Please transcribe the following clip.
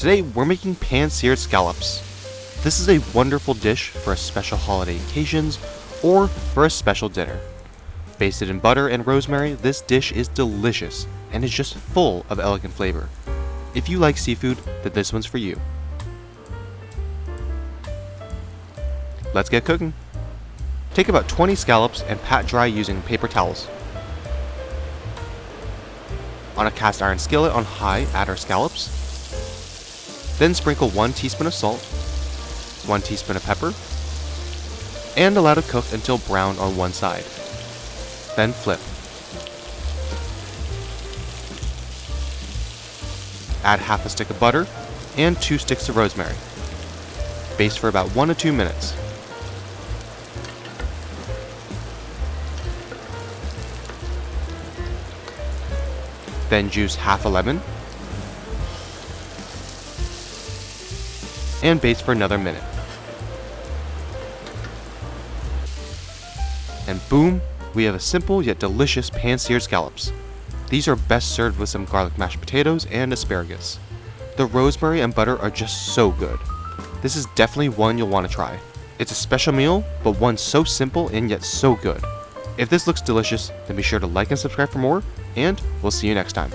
Today we're making pan-seared scallops. This is a wonderful dish for a special holiday occasions or for a special dinner. Basted in butter and rosemary, this dish is delicious and is just full of elegant flavor. If you like seafood, then this one's for you. Let's get cooking. Take about 20 scallops and pat dry using paper towels. On a cast iron skillet on high, add our scallops. Then sprinkle 1 teaspoon of salt, 1 teaspoon of pepper, and allow to cook until brown on one side. Then flip. Add half a stick of butter and 2 sticks of rosemary. Baste for about 1 to 2 minutes. Then juice half a lemon and baste for another minute. And boom, we have a simple yet delicious pan-seared scallops. These are best served with some garlic mashed potatoes and asparagus. The rosemary and butter are just so good. This is definitely one you'll want to try. It's a special meal, but one so simple and yet so good. If this looks delicious, then be sure to like and subscribe for more, and we'll see you next time.